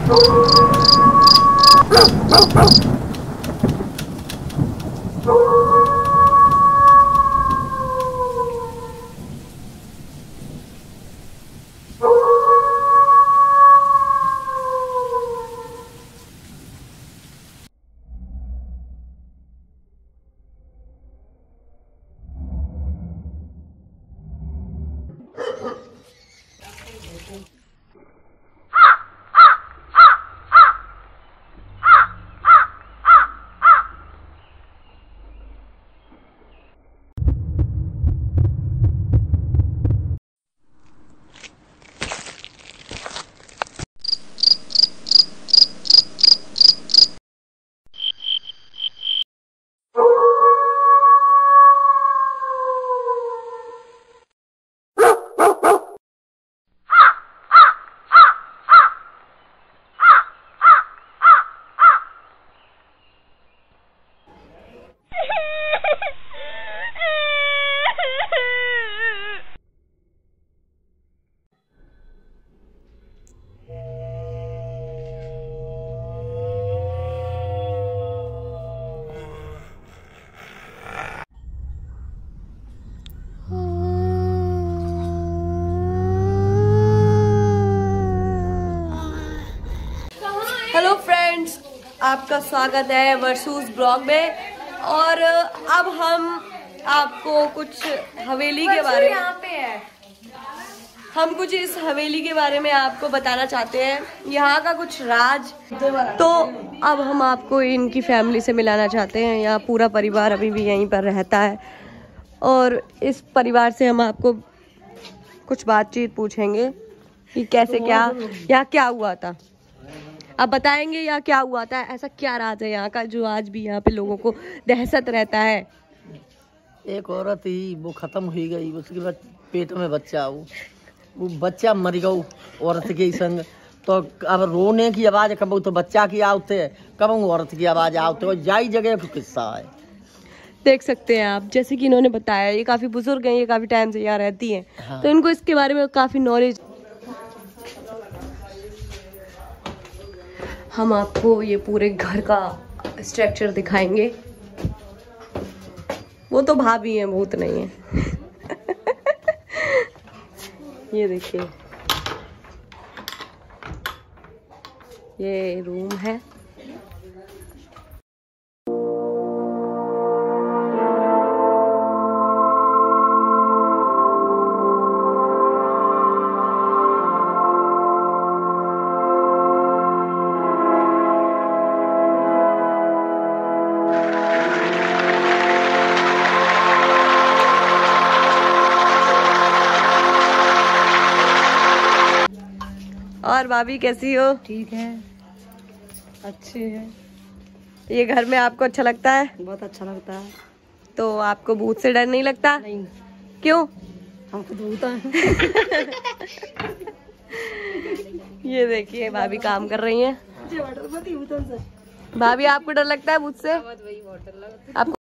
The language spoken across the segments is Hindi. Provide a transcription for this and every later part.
हेलो फ्रेंड्स, आपका स्वागत है वर्सूस ब्लॉग में। और अब हम आपको कुछ हवेली के बारे में हम कुछ इस हवेली के बारे में आपको बताना चाहते हैं, यहाँ का कुछ राज। तो अब हम आपको इनकी फैमिली से मिलाना चाहते हैं। यहाँ पूरा परिवार अभी भी यहीं पर रहता है और इस परिवार से हम आपको कुछ बातचीत पूछेंगे कि कैसे क्या यहाँ क्या हुआ था। अब बताएंगे यहाँ क्या हुआ था, ऐसा क्या राज है यहाँ का जो आज भी यहाँ पे लोगों को दहशत रहता है। एक औरत ही वो खत्म हो गई, उसके बाद पेट में बच्चा वो बच्चा मर गया औरत के संग। तो अब रोने की आवाज कब तो बच्चा की आते कब औरत की आवाज आते और जाई जगह का किस्सा है। देख सकते हैं आप, जैसे कि इन्होंने बताया ये काफी बुजुर्ग हैं, ये काफी टाइम से यहाँ रहती हैं। हाँ। तो इनको इसके बारे में काफी नॉलेज। हम आपको ये पूरे घर का स्ट्रक्चर दिखाएंगे। वो तो भाभी हैं, भूत नहीं है। ये देखिए, ये रूम है। और भाभी कैसी हो? ठीक है, अच्छी है। ये घर में आपको अच्छा लगता है? बहुत अच्छा लगता है। तो आपको भूत से डर नहीं लगता? नहीं। क्यों? हम खुद भूत हैं। ये देखिए भाभी काम कर रही हैं। भाभी आपको डर लगता है भूत से? आपको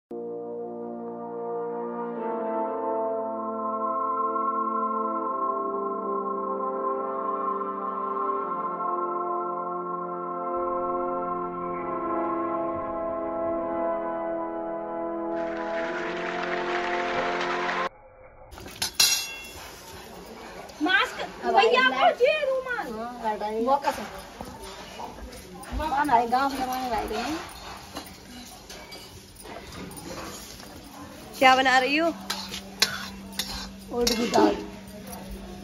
क्या बना रही हो? उड़द की दाल।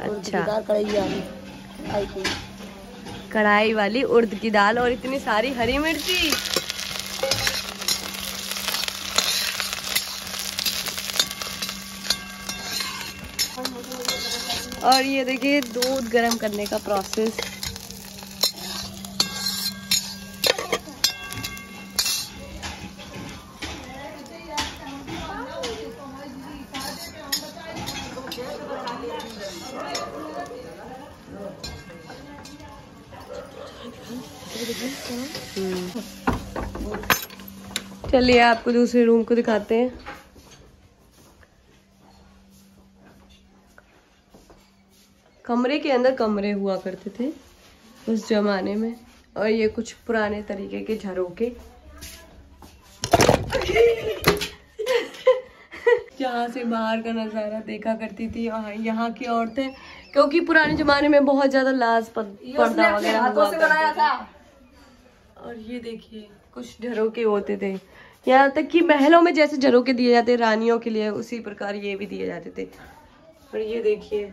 अच्छा, कढ़ाई वाली उड़द की दाल और इतनी सारी हरी मिर्ची। और ये देखिए दूध गर्म करने का प्रोसेस। चलिए आपको दूसरे रूम को दिखाते हैं। कमरे के अंदर कमरे हुआ करते थे उस जमाने में, और ये कुछ पुराने तरीके के झरोके जहाँ से बाहर का नजारा देखा करती थी यहाँ की औरतें, क्योंकि पुराने जमाने में बहुत ज्यादा लाज पर्दा वगैरह हुआ करता था। और ये देखिए कुछ झरोके होते थे, यहाँ तक कि महलों में जैसे झरोके दिए जाते रानियों के लिए, उसी प्रकार ये भी दिए जाते थे। और ये देखिए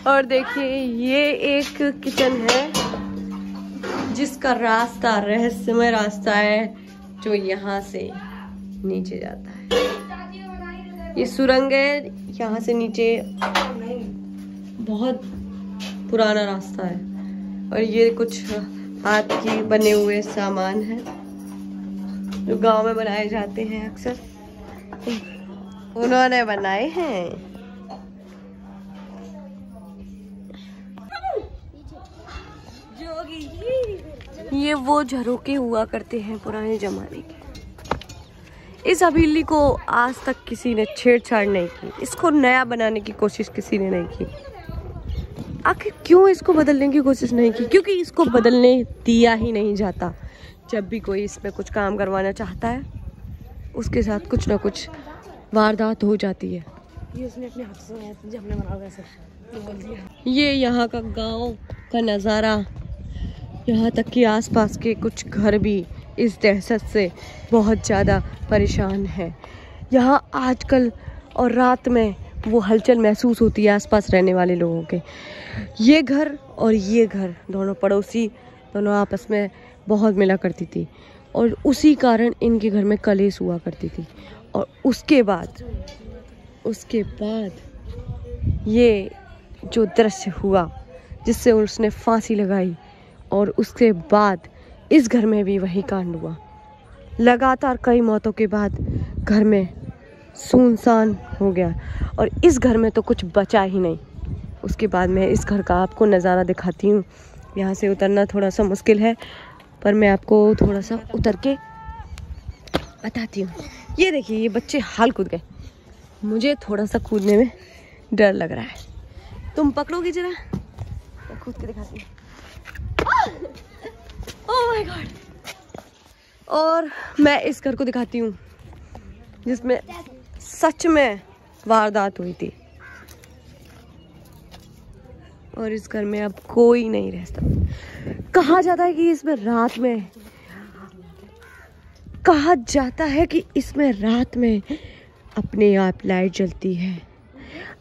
और देखिए ये एक किचन है जिसका रास्ता रहस्यमय रास्ता है जो यहाँ से नीचे जाता है। ये सुरंग है, यहाँ से नीचे बहुत पुराना रास्ता है। और ये कुछ हाथ की बने हुए सामान हैं जो गांव में बनाए जाते हैं अक्सर, उन्होंने बनाए हैं। ये वो झरोके हुआ करते हैं पुराने जमाने के। इस हवेली को आज तक किसी ने छेड़छाड़ नहीं की, इसको नया बनाने की कोशिश किसी ने नहीं की। आखिर क्यों इसको बदलने की कोशिश नहीं की? क्योंकि इसको बदलने दिया ही नहीं जाता। जब भी कोई इसमें कुछ काम करवाना चाहता है उसके साथ कुछ ना कुछ वारदात हो जाती है। ये उसने अपने हाथ से बनाया था, जो हमने बनाया वैसे तो बोल दिया। ये यहाँ का गांव का नज़ारा, यहाँ तक कि आसपास के कुछ घर भी इस दहशत से बहुत ज़्यादा परेशान हैं। यहाँ आजकल और रात में वो हलचल महसूस होती है आसपास रहने वाले लोगों के। ये घर और ये घर दोनों पड़ोसी, दोनों आपस में बहुत मिला करती थी और उसी कारण इनके घर में कलेश हुआ करती थी। और उसके बाद ये जो दृश्य हुआ जिससे उसने फांसी लगाई, और उसके बाद इस घर में भी वही कांड हुआ। लगातार कई मौतों के बाद घर में सुनसान हो गया और इस घर में तो कुछ बचा ही नहीं। उसके बाद मैं इस घर का आपको नज़ारा दिखाती हूँ। यहाँ से उतरना थोड़ा सा मुश्किल है पर मैं आपको थोड़ा सा उतर के बताती हूँ। ये देखिए ये बच्चे हाल कूद गए, मुझे थोड़ा सा कूदने में डर लग रहा है। तुम पकड़ोगी जरा, मैं कूद के दिखाती हूँ। Oh my God. और मैं इस घर को दिखाती हूँ जिसमें सच में वारदात हुई थी और इस घर में अब कोई नहीं रहता। कहा जाता है कि इसमें रात में अपने आप लाइट जलती है,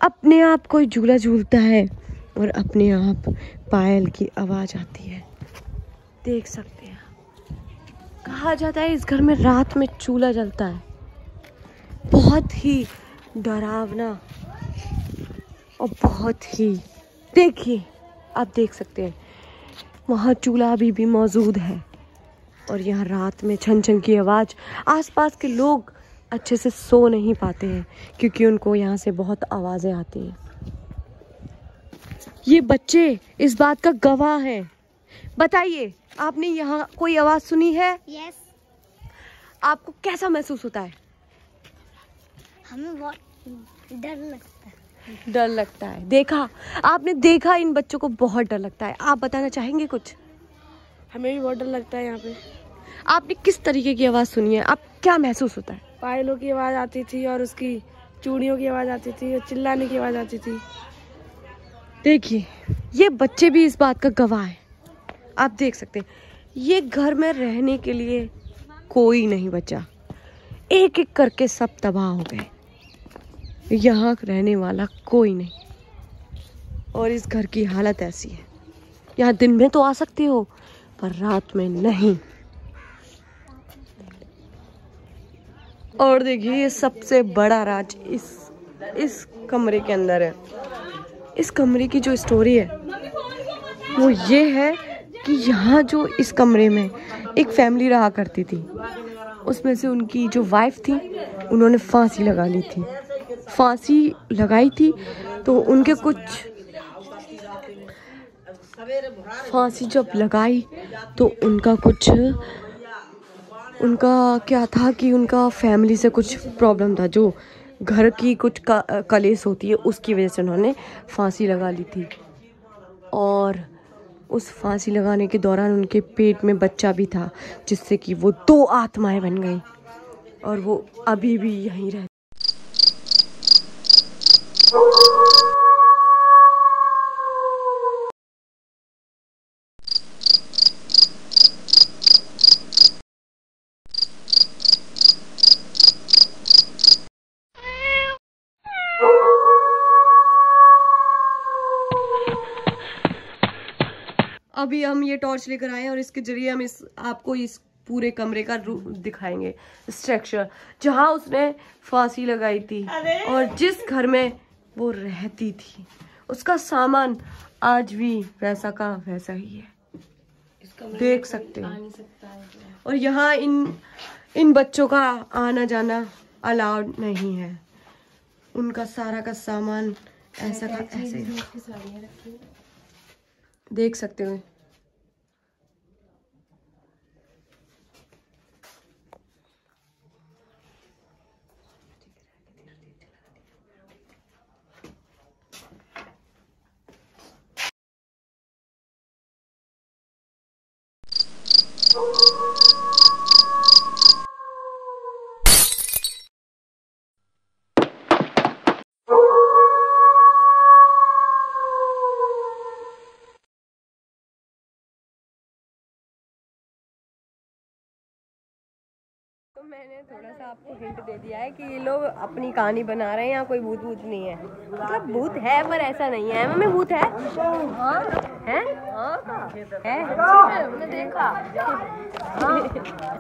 अपने आप कोई झूला झूलता है और अपने आप पायल की आवाज आती है। देख सकते हैं, कहा जाता है इस घर में रात में चूल्हा जलता है। बहुत ही डरावना और बहुत ही, देखिए आप देख सकते हैं वहाँ चूल्हा अभी भी मौजूद है और यहाँ रात में छन छन की आवाज़। आसपास के लोग अच्छे से सो नहीं पाते हैं क्योंकि उनको यहाँ से बहुत आवाज़ें आती हैं। ये बच्चे इस बात का गवाह हैं। बताइए, आपने यहाँ कोई आवाज़ सुनी है? यस। आपको कैसा महसूस होता है? हमें बहुत डर लगता है। डर लगता है। देखा, आपने देखा, इन बच्चों को बहुत डर लगता है। आप बताना चाहेंगे कुछ? हमें भी बहुत डर लगता है। यहाँ पे आपने किस तरीके की आवाज़ सुनी है? आप क्या महसूस होता है? पायलों की आवाज़ आती थी और उसकी चूड़ियों की आवाज़ आती थी और चिल्लाने की आवाज़ आती थी। देखिए ये बच्चे भी इस बात का गवाह है। आप देख सकते हैं ये घर में रहने के लिए कोई नहीं बचा, एक एक करके सब तबाह हो गए। यहाँ रहने वाला कोई नहीं और इस घर की हालत ऐसी है। यहाँ दिन में तो आ सकते हो पर रात में नहीं। और देखिए ये सबसे बड़ा राज इस कमरे के अंदर है। इस कमरे की जो स्टोरी है वो ये है कि यहाँ जो इस कमरे में एक फैमिली रहा करती थी, उसमें से उनकी जो वाइफ थी उन्होंने फांसी लगा ली थी। फांसी लगाई थी तो उनके कुछ फांसी जब लगाई तो उनका क्या था कि उनका फैमिली से कुछ प्रॉब्लम था जो घर की कुछ कलेश होती है, उसकी वजह से उन्होंने फांसी लगा ली थी। और उस फांसी लगाने के दौरान उनके पेट में बच्चा भी था, जिससे कि वो 2 आत्माएं बन गई और वो अभी भी यहीं रहती। अभी हम ये टॉर्च लेकर आए हैं और इसके जरिए हम आपको इस पूरे कमरे का दिखाएंगे स्ट्रक्चर, जहां उसने फांसी लगाई थी और जिस घर में वो रहती थी। उसका सामान आज भी वैसा का वैसा ही है, देख सकते हैं। और यहाँ इन बच्चों का आना जाना अलाउड नहीं है। उनका सारा का सामान ऐसा का ऐसे देख सकते हो। तो मैंने थोड़ा सा आपको हिंट दे दिया है कि ये लोग अपनी कहानी बना रहे हैं, यहाँ कोई भूत भूत नहीं है। मतलब भूत है पर ऐसा नहीं है। मम्मी भूत है? हाँ है, हाँ है, हमने देखा। हाँ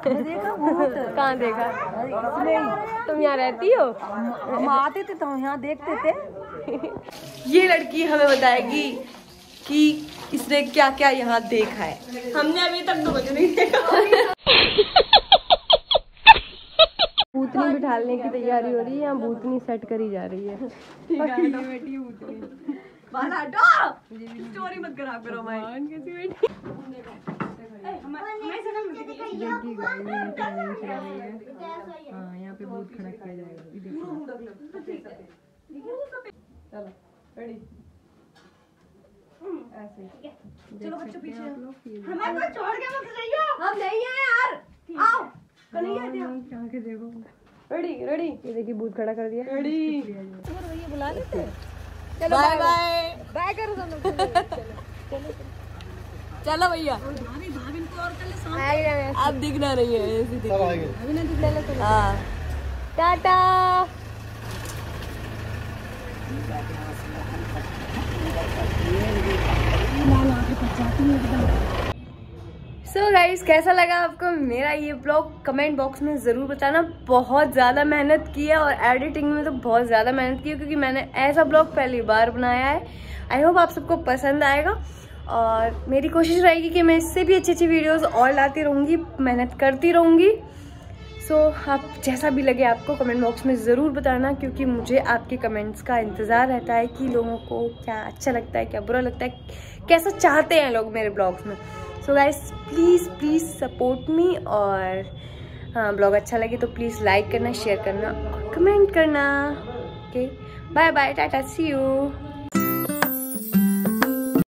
देखा भूत। कहाँ देखा? तुम यहाँ रहती हो? हम आते थे तो यहाँ देखते थे। ये लड़की हमें बताएगी कि इसने क्या क्या यहाँ देखा है। हमने अभी तक तो कुछ नहीं देखा। भूतनी बिठाने की तैयारी हो रही है, यहाँ भूतनी सेट करी जा रही है। स्टोरी मत खराब करो भाई। यहाँ पे भूत खड़ा किया जाएगा। चलो रेडी, ऐसे चलो बच्चों पीछे। हमें तो छोड़ के मत जाइयो। हम नहीं है यार, आओ कन्हैया के देखो। रेडी रेडी, ये देखिए भूत खड़ा कर दिया। रेडी, भैया बुला लेते हैं। चलो बाय बाय बाय करो दोनों। चलो चलो भैया, आप दिखना नहीं है, ऐसे दिख। हाँ टाटा। सो गाइस, कैसा लगा आपको मेरा ये ब्लॉग? कमेंट बॉक्स में ज़रूर बताना। बहुत ज़्यादा मेहनत की है और एडिटिंग में तो बहुत ज़्यादा मेहनत की है, क्योंकि मैंने ऐसा ब्लॉग पहली बार बनाया है। आई होप आप सबको पसंद आएगा और मेरी कोशिश रहेगी कि मैं इससे भी अच्छी अच्छी वीडियोस और लाती रहूँगी, मेहनत करती रहूँगी। सो आप जैसा भी लगे आपको कमेंट बॉक्स में ज़रूर बताना, क्योंकि मुझे आपके कमेंट्स का इंतज़ार रहता है कि लोगों को क्या अच्छा लगता है, क्या बुरा लगता है, कैसा चाहते हैं लोग मेरे ब्लॉग्स में। So guys please support me, और हाँ ब्लॉग अच्छा लगे तो प्लीज़ लाइक करना, शेयर करना और कमेंट करना। Okay bye bye, tata, see you.